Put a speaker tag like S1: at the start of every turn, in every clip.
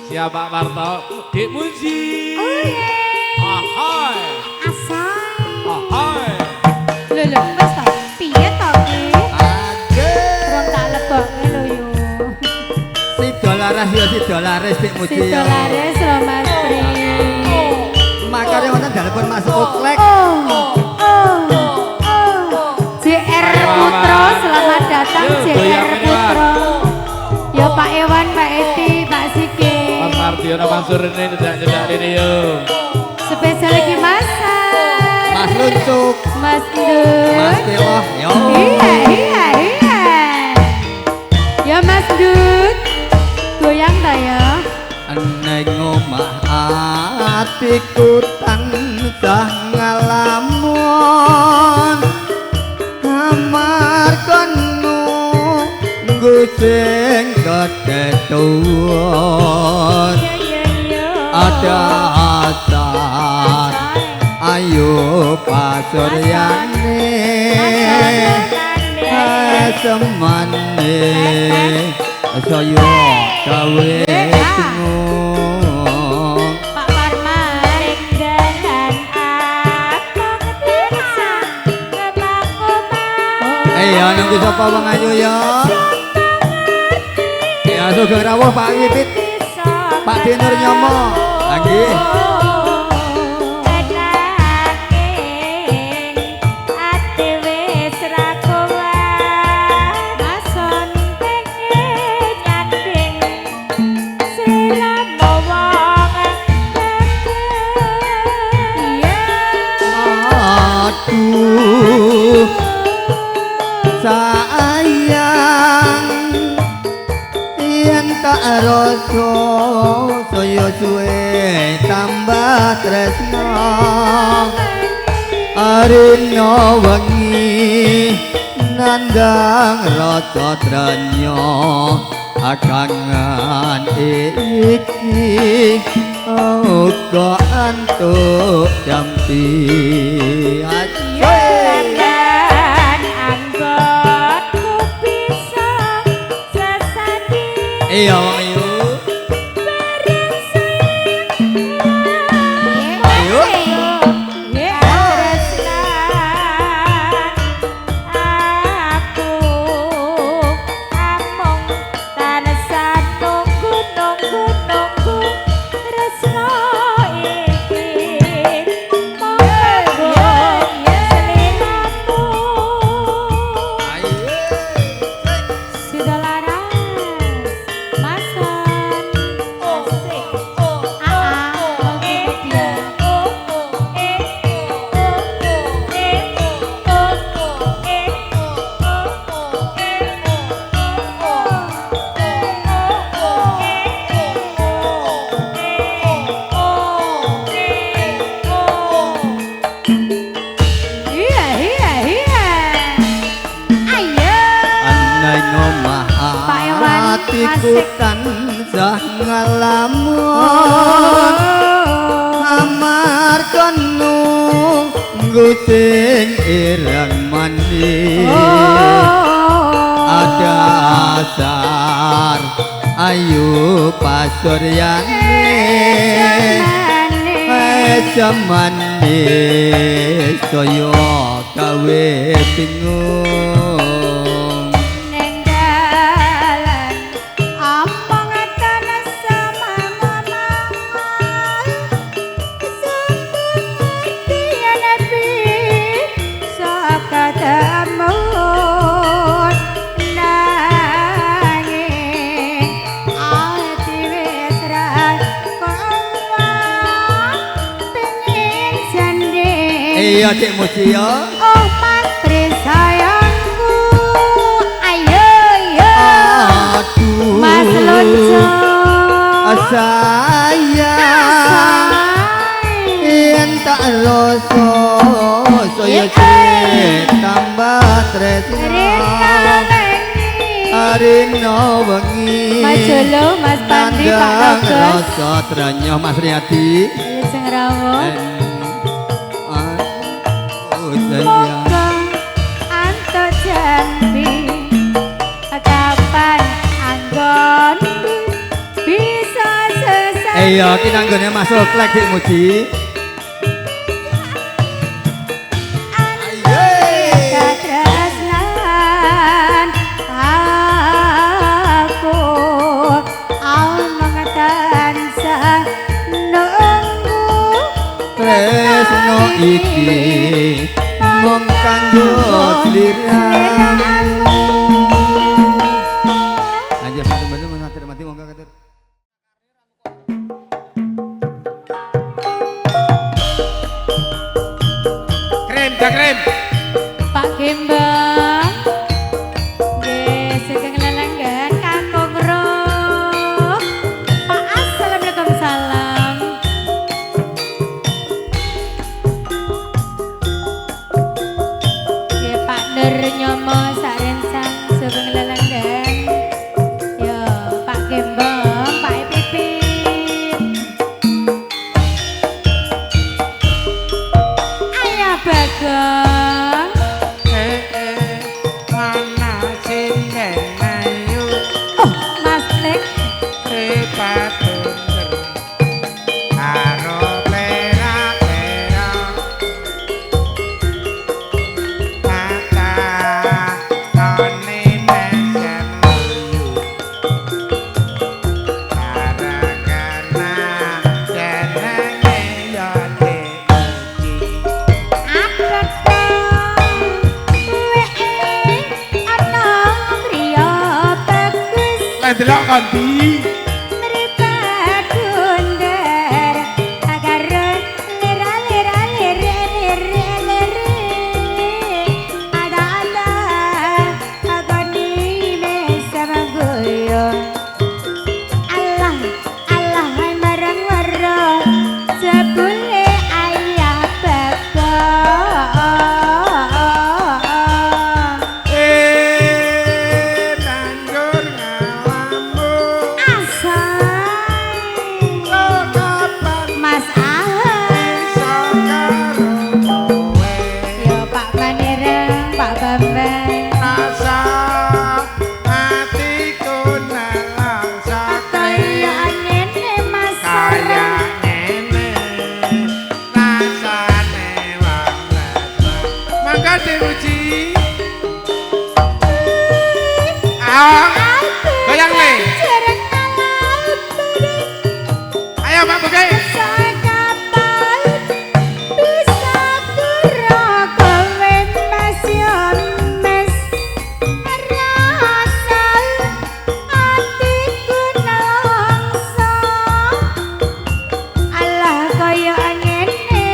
S1: Siapa Marto? Dik Muji.
S2: Oh iya.
S1: Ahoy.
S2: Asal.
S1: Ahoy.
S2: Lho wis to. Piye to ki?
S3: Ade.
S2: Rong tak lebokke lho yo.
S3: Si dolares ya si dolares Dik Muji.
S2: Si dolares lho Mas Pri.
S3: Makanya wonten telepon masuk oklek.
S2: JR Putro, selamat datang JR Putro. Ya Pak Ewan, Pak Eti, Pak Siki.
S1: Mas Mardiono Mansur ini tidak ini yo.
S2: Spesial lagi masak.
S3: Mas Luncuk.
S2: Mas Dut.
S3: Mas Piloh. Yo.
S2: Iya. Ya Mas Dut. Goyang ta ya?
S3: Neng omah atiku tansah ngalamun amarkono sing ketetuan ada asar ayo pasuryane semane saya gawe bingung
S2: Pak Parman dengan aku ketirsa kemakuman.
S3: ya nunggu sapa Bang Ayu ya ya sugeng rawuh Pak Wipit Pak Dinur Nyomo nggih aduh sayang yen tak rasa saya suwe tambah tresno arina wengi nandang rasa trenya akangan iki uga antuk jampi
S2: Dan anggotku bisa sesadi.
S3: iya Bang Ayu ayo atiku tansah ngalamun amarkono sing ireng mani ada asar ayu pasuryane jamane saya gawe bingung iya Dik Muji ya
S2: oh Mas Pri sayangku ayo
S3: aduh
S2: Mas Lonco
S3: sayang yen tak rasa saya tambah tresno arina wengi
S2: Mas Jolo Mas Pandi Pak Agus
S3: rasa trenya Mas Riyadi
S2: sing rawuh
S3: sayang
S2: anto jambi
S3: iya ki nanggone masuk klek Dik Muji.
S2: Ketresnan aku omong tansah nunggu
S3: Tresno iki mung kanggo sliramu. Aja bantu-bantu matur mati monggo katur.
S1: Krim, krim.
S2: Pak Gembong nggih sugeng lelenggan kakung roh Pak assalamualaikum salam nggih Pak Nur Nyomo sarencang sugeng lelenggan yo Pak Gembong Pak Pipit Ayah Bagong oh Mas Lek
S1: Delok kondi.
S2: meripat bundar agar lera ada agoni mesama goyo Allah marang waro sebule ayah Bagong Mas Ahai yo Pak Panireng Pak Bambang kaya ngene Mas
S1: Goyang le.
S2: Jarang laut
S1: Ayo Pak Bugay.
S2: kapal bisa kura kowe Mas yo mes rasa atiku nongso Allah kaya ngene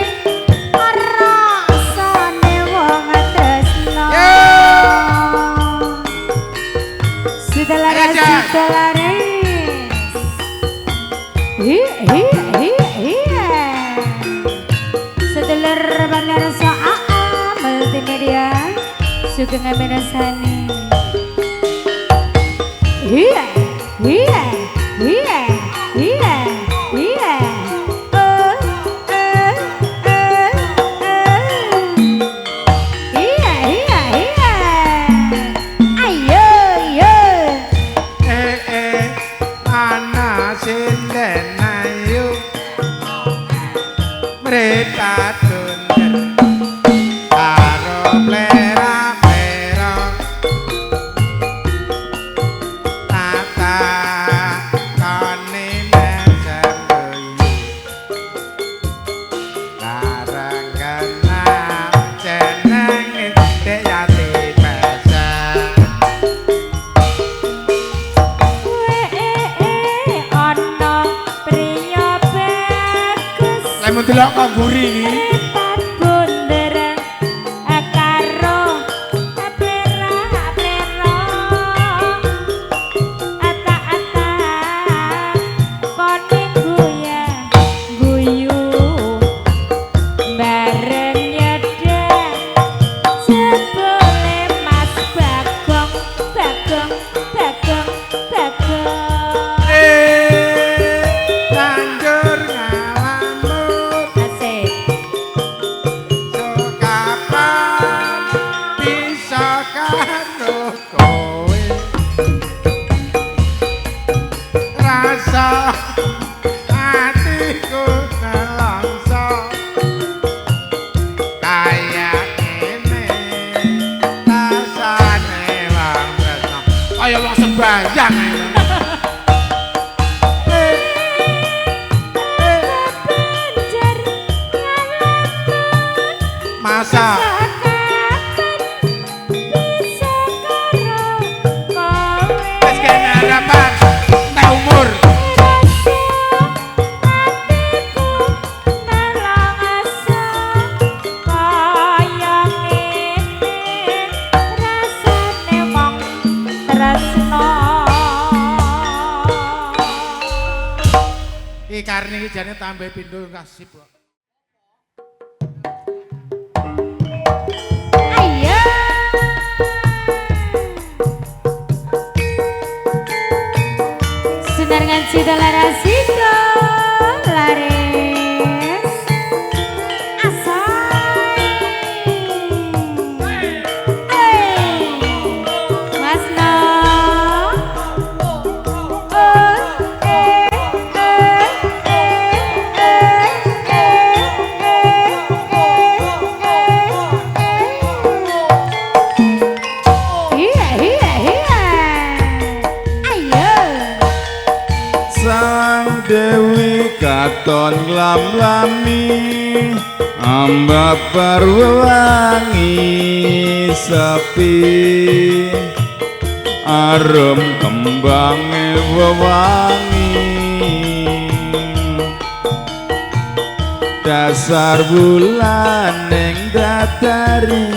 S2: rasane wong tresno
S1: Ayo, Jan.
S2: Sedulur Bandar Soaa Multimedia Sugeng Aminasani Iya Iya Iya Iya Iya Iya Iya Iya Ayo yo
S4: Mereka tunder karo plera-plera tata kane mesem barang genap jeneng dek yati pesek
S2: ono priya bagus
S4: lemon delok kok mburi iki
S2: Ripat bunder karo plera-plera ata-ata kone guyu bareng nyedek jebule Mas Bagong
S4: banjur ngalamut
S2: asik
S4: kapan bisa karo kowe rasa
S1: sembayang. Masa wis kene harapan teh umur. Iki karene iki jane tambah pindho kasih kok.
S2: Dengan Cita Larasito Lares Asai Mas No
S3: Dewi katon nglam-lami ambak perwangi sepi arum kembange wewangi dasar bulan ning dadari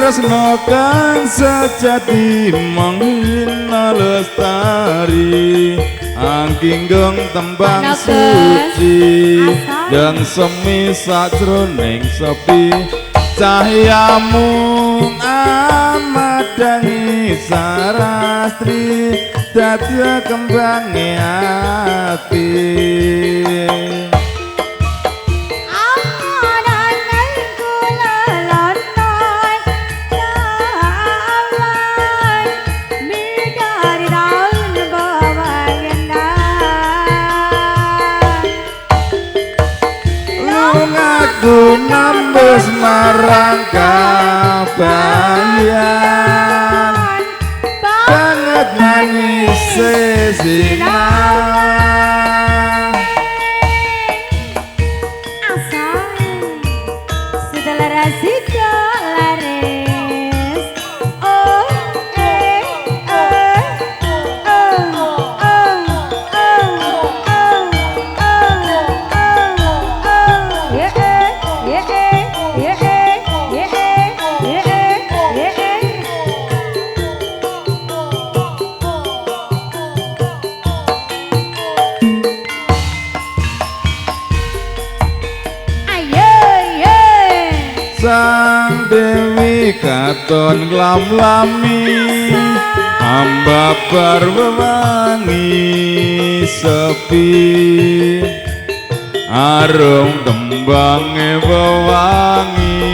S3: tresno kang sejati menghina lestari angkinggong tembang suci yang semi sajroning sepi cahayamu amadangi sarastri dadi kembange ati nambus marang kabayan banget nangis sesinan
S2: Setelah rasika lares oh
S3: Sang Dewi katon nglam-lami hamba perwangi sepi arum tembange wewangi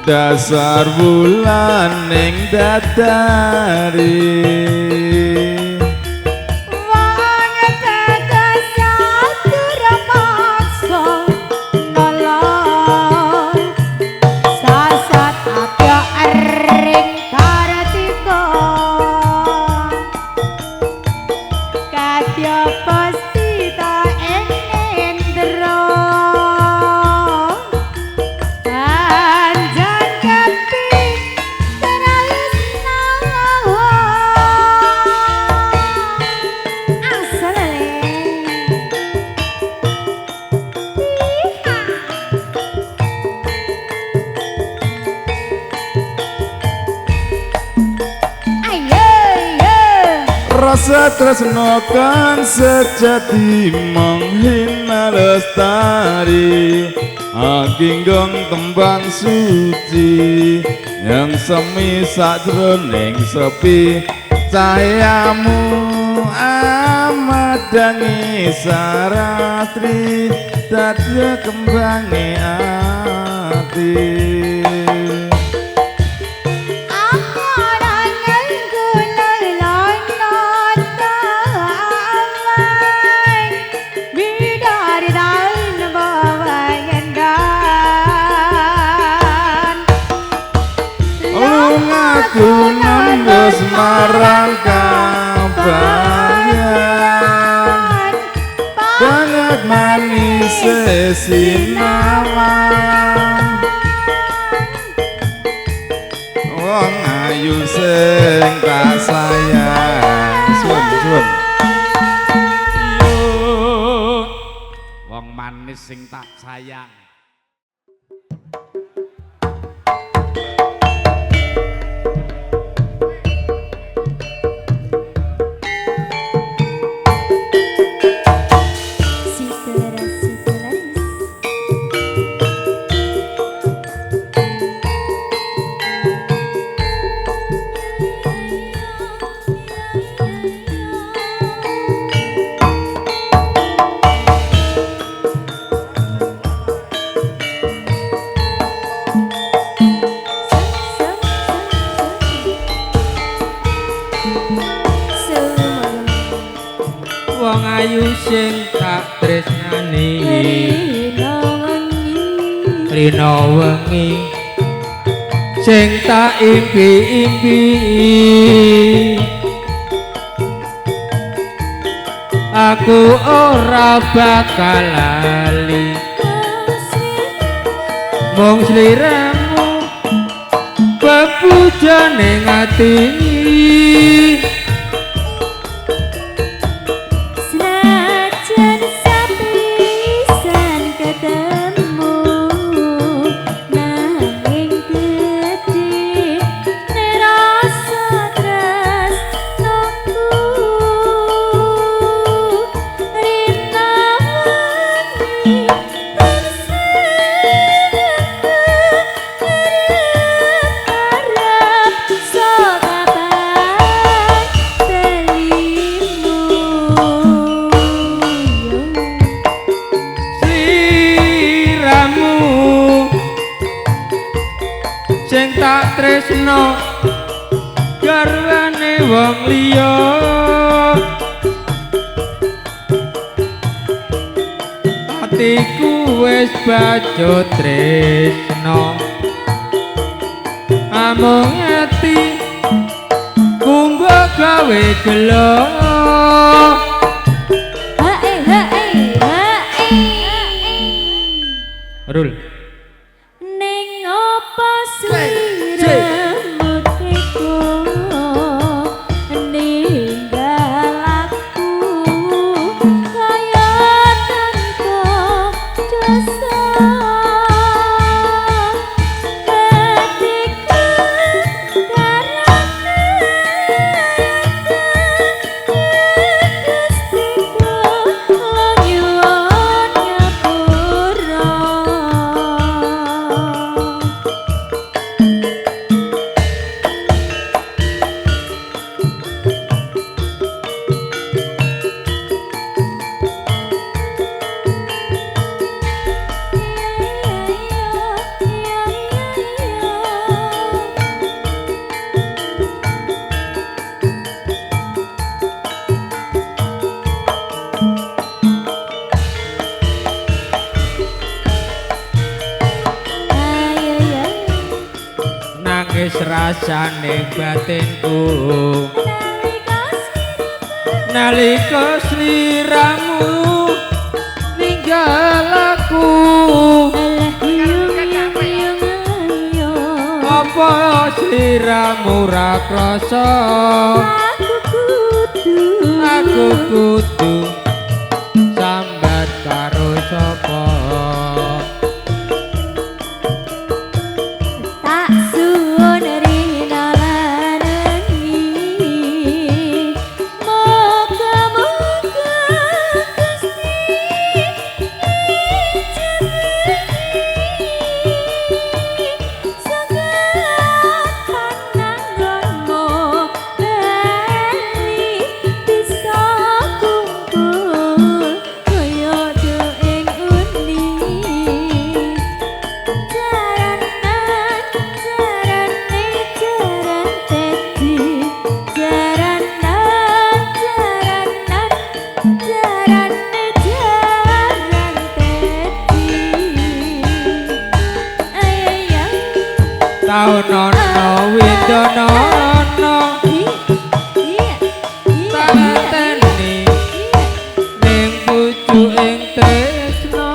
S3: dasar bulan ning dadari
S5: rasa tresno kan sejati menghina lestari Aginggong tembang suci yang semi sakjroning sepi cahayamu amadangi sarastri dadya kembangi ati Nembus marang kabayan banget manis sinawan wong ayu sing tak sayang sun
S1: Wong manis sing tak sayang.
S6: Wong ayu sing tak tresnani rina wengi sing tak impi-impi aku ora bakal lali mung sliramu bebujane ati sing tak tresno garwane wong liya atiku wis bajut tresno amung ati kumbo gawe gelo Rul nangis rasane batinku nalika sliramu ninggal aku apa sliramu ra krasa aku kudu sambat karo sapa
S2: Tak suwun rina lanengi
S6: Taunono widono rono Tanteni ning pucuking tresno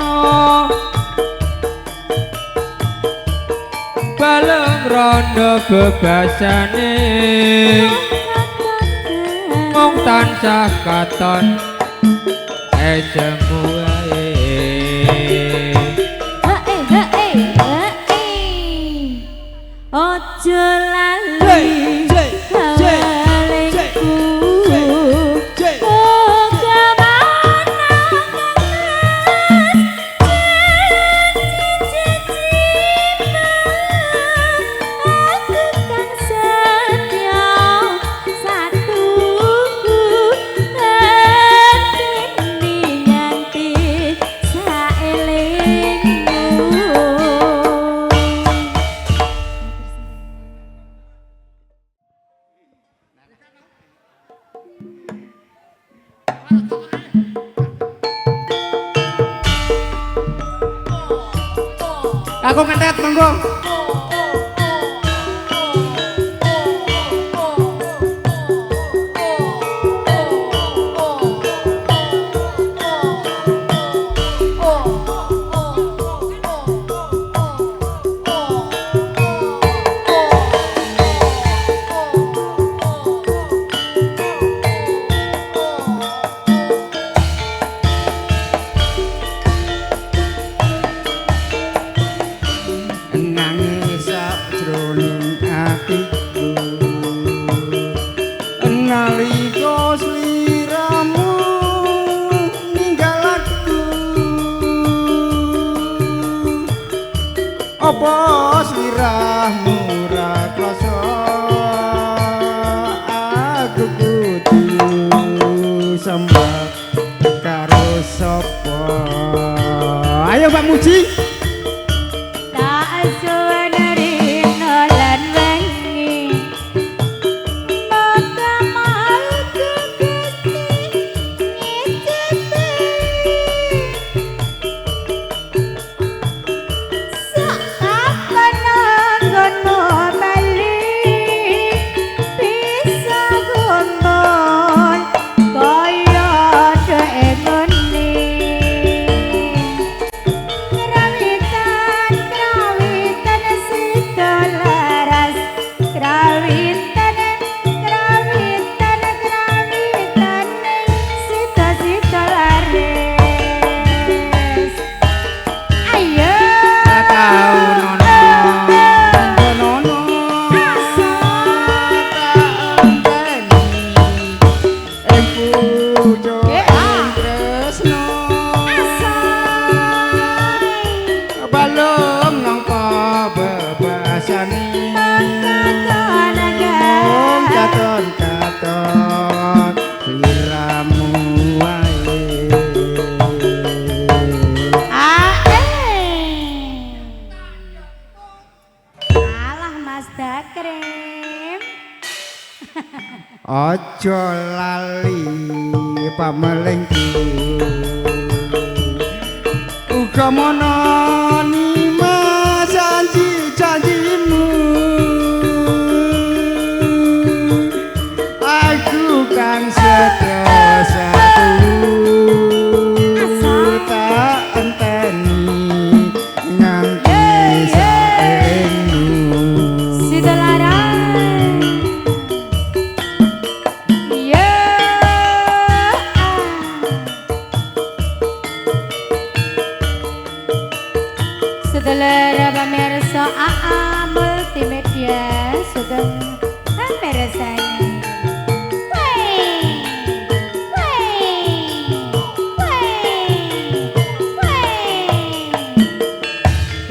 S6: Balem rondo bebasane Mung tansah katon ejemu wae
S2: Ojo lali kawalingku Moga mana Aku kan setia satu Hati nganti saelingmu
S3: Aku ngetet monggo. Nangis sakjroning atiku nalika sliramu ninggal aku apa sliramu ra krasa aku kudu sembah karo sapa ayo Pak Muji
S2: Tak suweneri nolan wengi Maka mauku Gusti ngicipi Sakapan anggonmu bali Bisa gumbul kaya deengoni Krawitan sidolaras Krawitan sidolares Ayo
S3: balung nangka bebasane katon-katon sliramu wae
S2: Alah Mas Dakrim
S3: aja lali pamelingku uga mononi janji-janjimu aku kan setia satu tak enteni nganti saelingmu
S2: Sidolaran Iya Sedulur pemirsa AA Multimedia Sugeng pamirsani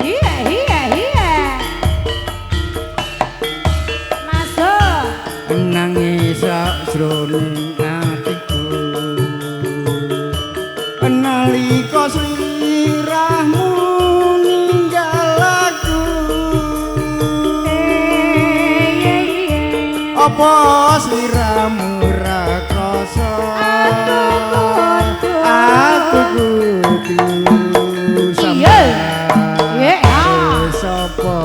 S2: Iya Masuk
S3: nangis sakjroning atiku nalika sliramu ninggal aku apa sliramu ra krasa aku kudu
S2: Iya.
S3: sampai sapa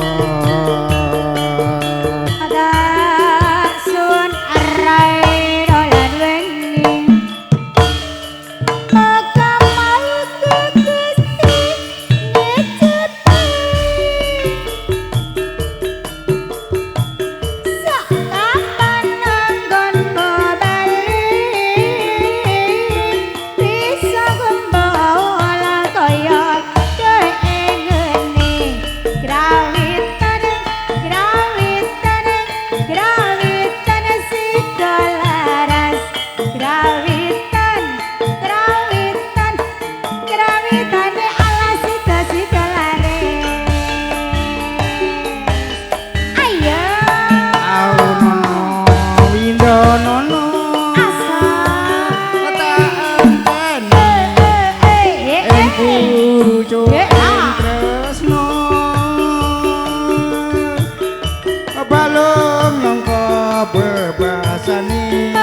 S3: bebasani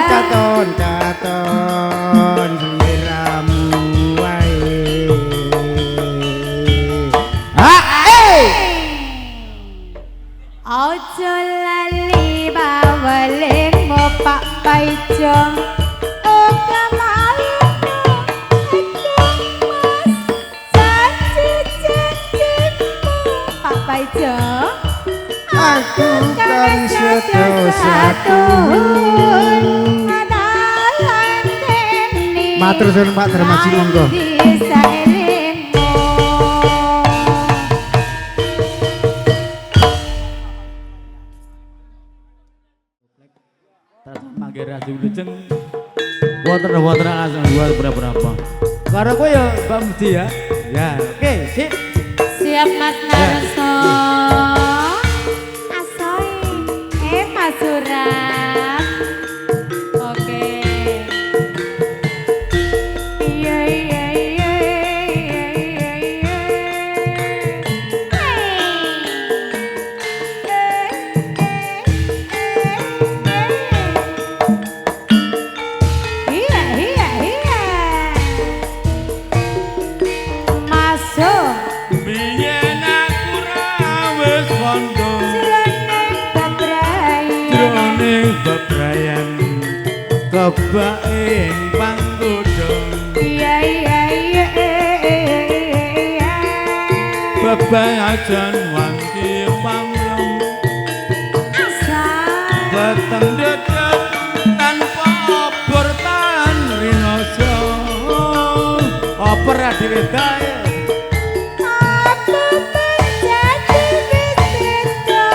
S2: Katon
S3: katon sliramu wae
S2: Ojo lali baweling ngopak paijong Oga malu Pak paijong
S3: aku kan satu matur suwun Pak Darmaji monggo
S6: Mangger Raju Lujeng. Wonten langsung buat berapa? Karo kowe ya Mbak Mudi ya. Ya, oke, sip.
S2: Siap Mas Narso Asoy Mas Surat Oke Iya Masuk
S6: Biyen aku ra wis kondo
S2: Jroning bebrayan
S6: jroning bebrayan kebaing panggoda
S2: Iya
S6: bebayan wanti panglem
S2: Asal
S6: beteng dedek tanpa obor tan rinoso oper adiredae
S2: Aku menjadi bisita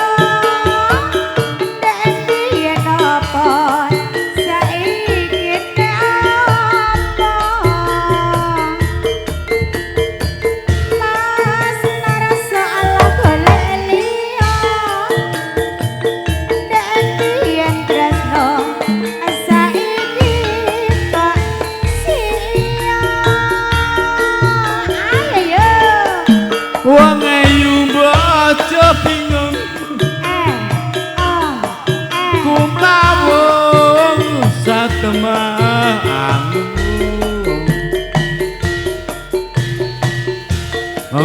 S2: Dan dia apa Saiki apa Mas Narso ala golek liya Dan dia tresno Saiki tak sia Ayo
S6: wong ayu aja bingung kumlawung satemah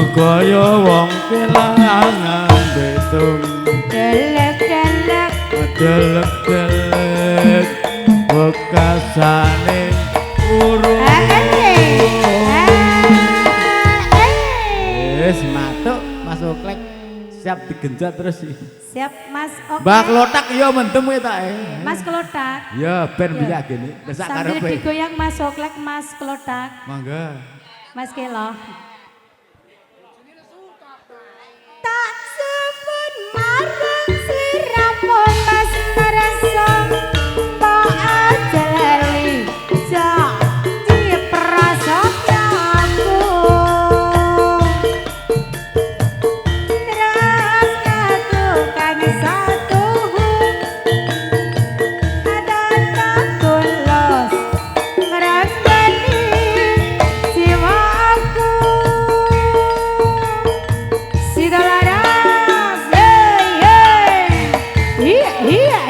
S6: kaya wong kelangan betung
S2: Delek-delek
S6: delek-delek bekasane urung wis matuk Mas Oklek siap digenjot terus sih
S2: Siap Mas Oke
S6: Mbak Klotak ya mendem kowe tak
S2: Mas Klotak
S6: ya ben
S2: Ya.
S6: biyak gini desak
S2: Sambil
S6: karepe
S2: digoyang Mas Oklek Mas Klotak
S6: mangga
S2: Mas Kelo Tak sebut marang siramu Mas Narso Tak aja lali Janji prasetyaku Terus katukan satu Ada tak tulus Ngerasani jiwaku Si dolaras Iya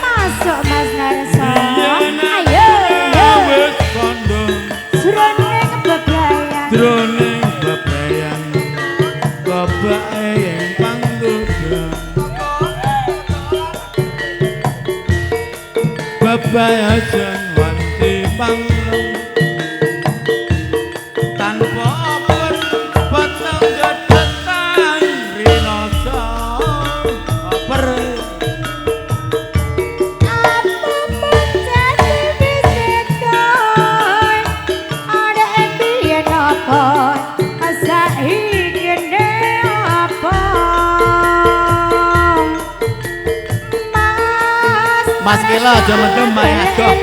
S2: masuk Mas Narso Ayo
S6: wis kondo
S2: Jroning bebrayan
S6: jroning bebrayan kebaing panggoda bebayan wanti panglem tanpa obor peteng dedetan rinoso oper
S2: Apa menjadi bisita Ada biyen apa Saiki apa Mas
S6: Mas Kelo aja mendem mayat kok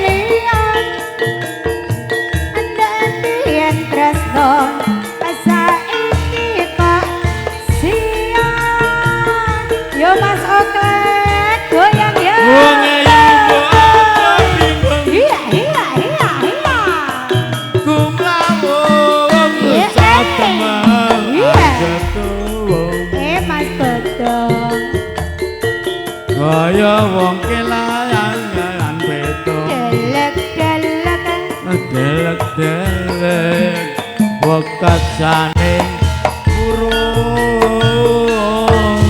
S6: kelayangan beto
S2: Delek-delek
S6: delek-delek wekat saning burung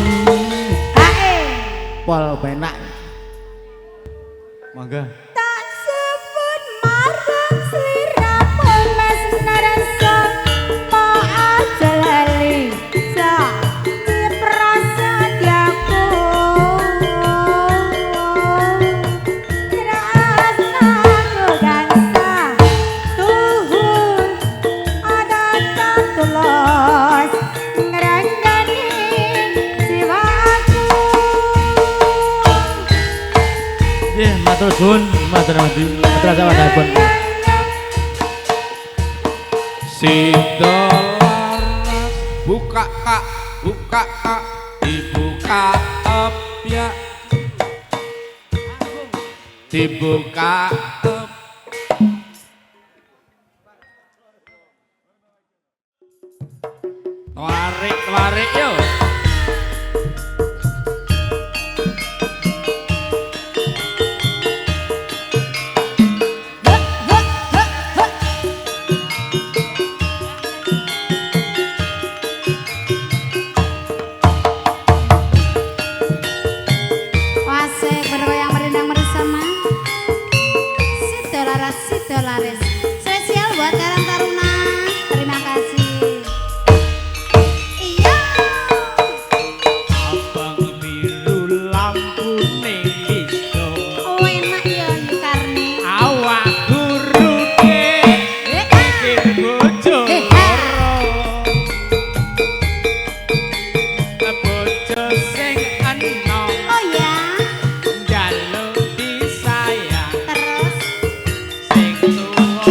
S2: Ae
S6: pol penak mangga
S2: tak sebut marang sliramu mes narasa po aja lali sakti prasadyaku rasaku gangsa tuhun ada tak tulus ngeranjani jiwaku
S6: nggih matur suwun matur nuwun matur sawadipun
S5: Sida laras buka kak dibuka up ya dibuka up warik yo
S2: Wasik bergoyang merindang bersama Sido Laris spesial buat Karang Taruna terima kasih iya
S6: abang biru lampu ning iso
S2: oh enak ya Yukarni
S6: awak guruke mikir bojo loro bojo sing enom
S2: oh ya
S6: njaluk disayang
S2: terus
S6: sing tuwa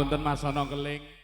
S5: Pangapunten Mas Ana Keling.